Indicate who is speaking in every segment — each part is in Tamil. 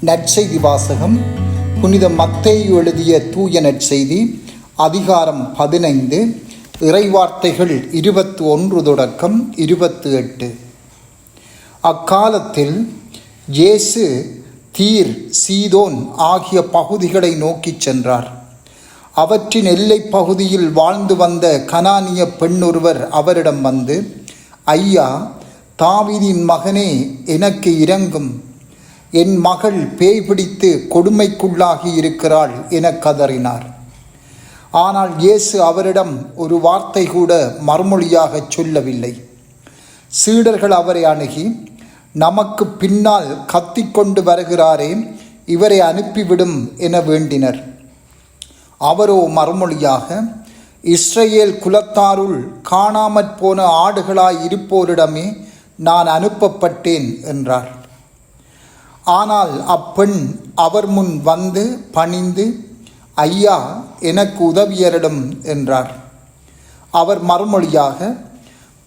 Speaker 1: நற்செய்தி வாசகம். புனித மத்தேயு எழுதிய தூய நற்செய்தி, அதிகாரம் 15, இறைவார்த்தைகள் 21 தொடக்கம் 28. அக்காலத்தில் இயேசு தீர், சீதோன் ஆகிய பகுதிகளை நோக்கிச் சென்றார். அவற்றின் எல்லை பகுதியில் வாழ்ந்து வந்த கனானிய பெண்ணொருவர் அவரிடம் வந்து, ஐயா, தாவீதின் மகனே, எனக்கு இரங்கும், என் மகள் பேய் பிடித்து கொடுமைக்குள்ளாகி இருக்கிறாள் என கதறினார். ஆனால் இயேசு அவரிடம் ஒரு வார்த்தை கூட மறுமொழியாக சொல்லவில்லை. சீடர்கள் அவரை அணுகி, நமக்கு பின்னால் கத்திக்கொண்டு வருகிறாரே, இவரை அனுப்பிவிடும் என வேண்டினர். அவரோ மறுமொழியாக, இஸ்ரவேல் குலத்தாருள் காணாமற் போன ஆடுகளாய் இருப்போரிடமே நான் அனுப்பப்பட்டேன் என்றார். ஆனால் அப்பெண் அவர் முன் வந்து பணிந்து, ஐயா, எனக்கு உதவியரிடம் என்றார். அவர் மறுமொழியாக,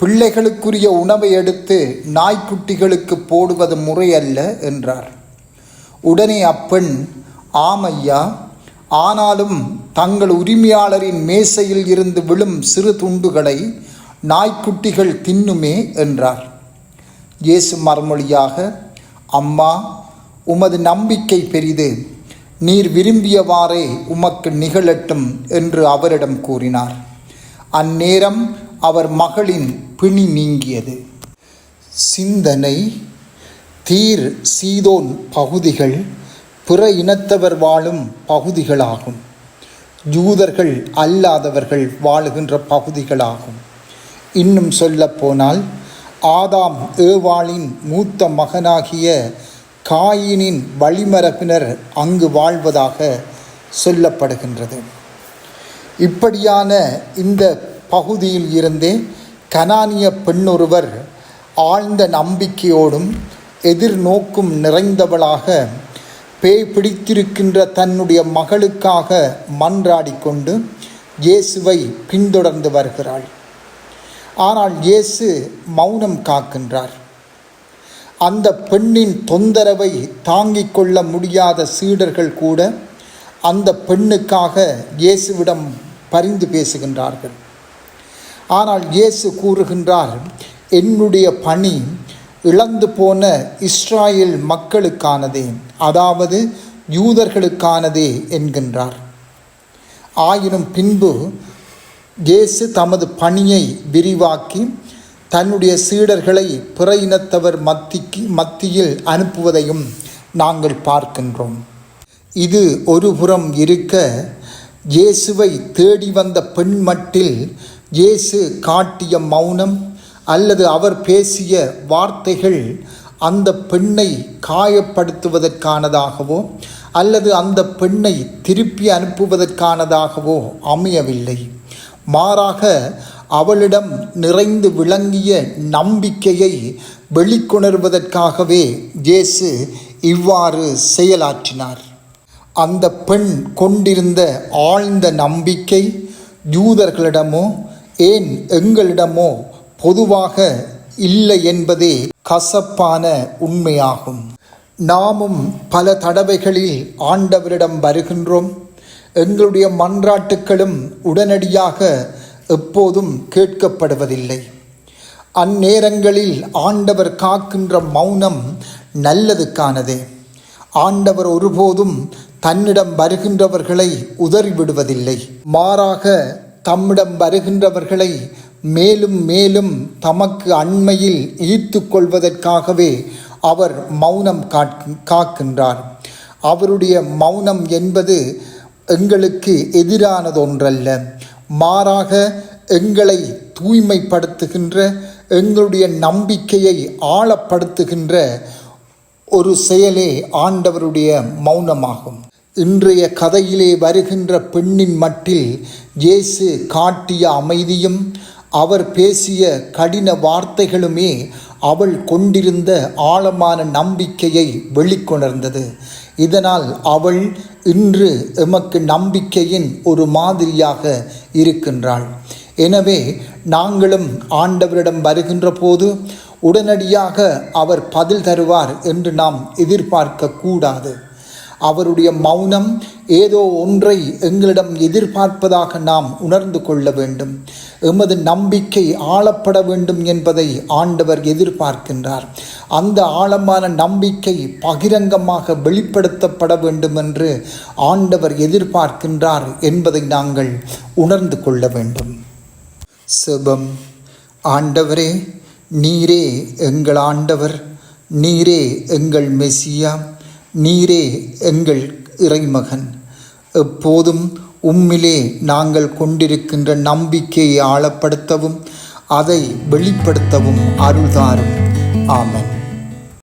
Speaker 1: பிள்ளைகளுக்குரிய உணவை எடுத்து நாய்க்குட்டிகளுக்கு போடுவது முறையல்ல என்றார். உடனே அப்பெண், ஆமையா, ஆனாலும் தங்கள் உரிமையாளரின் மேசையில் இருந்து விழும் சிறு துண்டுகளை நாய்க்குட்டிகள் தின்னுமே என்றார். இயேசு மறுமொழியாக, அம்மா, உமது நம்பிக்கை பெரிது, நீர் விரும்பியவாறே உமக்கு நிகழட்டும் என்று அவரிடம் கூறினார். அந்நேரம் அவர் மகளின் பிணி நீங்கியது. சிந்தனை: தீர், சீதோன் பகுதிகள் பிற இனத்தவர் வாழும் பகுதிகளாகும். யூதர்கள் அல்லாதவர்கள் வாழுகின்ற பகுதிகளாகும். இன்னும் சொல்லப்போனால், ஆதாம் ஏவாளின் மூத்த மகனாகிய காயினின் வழிமரபினர் அங்கு வாழ்வதாக சொல்லப்படுகின்றது. இப்படியான இந்த பகுதியில் இருந்தே கனானிய பெண்ணொருவர் ஆழ்ந்த நம்பிக்கையோடும் எதிர்நோக்கும் நிறைந்தவளாக பேய் பிடித்திருக்கின்ற தன்னுடைய மகளுக்காக மன்றாடிக்கொண்டு இயேசுவை பின்தொடர்ந்து வருகிறாள். ஆனால் இயேசு மௌனம் காக்கின்றார். அந்த பெண்ணின் தொந்தரவை தாங்கிக் கொள்ள முடியாத சீடர்கள் கூட அந்த பெண்ணுக்காக இயேசுவிடம் பரிந்து பேசுகின்றார்கள். ஆனால் இயேசு கூறுகின்றார், என்னுடைய பணி இழந்து போன இஸ்ராயேல் மக்களுக்கானதே, அதாவது யூதர்களுக்கானதே என்கின்றார். ஆயினும் பின்பு இயேசு தமது பணியை விரிவாக்கி தன்னுடைய சீடர்களை பிற இனத்தவர் மத்தியில் அனுப்புவதையும் நாங்கள் பார்க்கின்றோம். இது ஒரு புறம் இருக்க, இயேசுவை தேடி வந்த பெண் மட்டில் இயேசு காட்டிய மௌனம் அல்லது அவர் பேசிய வார்த்தைகள் அந்த பெண்ணை காயப்படுத்துவதற்கானதாகவோ அல்லது அந்த பெண்ணை திருப்பி அனுப்புவதற்கானதாகவோ அமையவில்லை. மாறாக அவளிடம் நிறைந்து விளங்கிய நம்பிக்கையை வெளிக்கொணர்வதற்காகவே இயேசு இவ்வாறு செயலாற்றினார். அந்த பெண் கொண்டிருந்த ஆழ்ந்த நம்பிக்கை யூதர்களிடமோ ஏன் எங்களிடமோ பொதுவாக இல்லை என்பதே கசப்பான உண்மையாகும். நாமும் பல தடவைகளில் ஆண்டவரிடம் வருகின்றோம். எங்களுடைய மன்றாட்டுக்களும் உடனடியாக எப்போதும் கேட்கப்படுவதில்லை. அந்நேரங்களில் ஆண்டவர் காக்கின்ற மௌனம் நல்லதுக்கானதே. ஆண்டவர் ஒருபோதும் தன்னிடம் வருகின்றவர்களை உதறிவிடுவதில்லை. மாறாக தம்மிடம் வருகின்றவர்களை மேலும் மேலும் தமக்கு அண்மையில் ஈர்த்து கொள்வதற்காகவே அவர் மௌனம் காக்கின்றார். அவருடைய மௌனம் என்பது எங்களுக்கு எதிரானதொன்றல்ல, மாறாக எங்களை தூய்மைப்படுத்துகின்ற, எங்களுடைய நம்பிக்கையை ஆழப்படுத்துகின்ற ஒரு செயலே ஆண்டவருடைய மௌனமாகும். இன்றைய கதையிலே வருகின்ற பெண்ணின் மட்டில் இயேசு காட்டிய அமைதியும் அவர் பேசிய கடின வார்த்தைகளுமே அவள் கொண்டிருந்த ஆழமான நம்பிக்கையை வெளிக்கொணர்ந்தது. இதனால் அவள் இன்று எமக்கு நம்பிக்கையின் ஒரு மாதிரியாக இருக்கின்றாள். எனவே நாங்களும் ஆண்டவரிடம் வருகின்ற போது உடனடியாக அவர் பதில் தருவார் என்று நாம் எதிர்பார்க்க கூடாது. அவருடைய மௌனம் ஏதோ ஒன்றை எங்களிடம் எதிர்பார்ப்பதாக நாம் உணர்ந்து கொள்ள வேண்டும். எமது நம்பிக்கை ஆளப்பட வேண்டும் என்பதை ஆண்டவர் எதிர்பார்க்கின்றார். அந்த ஆழமான நம்பிக்கை பகிரங்கமாக வெளிப்படுத்தப்பட வேண்டும் என்று ஆண்டவர் எதிர்பார்க்கின்றார் என்பதை நாங்கள் உணர்ந்து கொள்ள வேண்டும். செபம். ஆண்டவரே, நீரே எங்கள் ஆண்டவர், நீரே எங்கள் மெசியா, நீரே எங்கள் இறைமகன். எப்போதும் உம்மிலே நாங்கள் கொண்டிருக்கின்ற நம்பிக்கையை ஆழப்படுத்தவும் அதை வெளிப்படுத்தவும் அருள்தாரும். ஆமென்.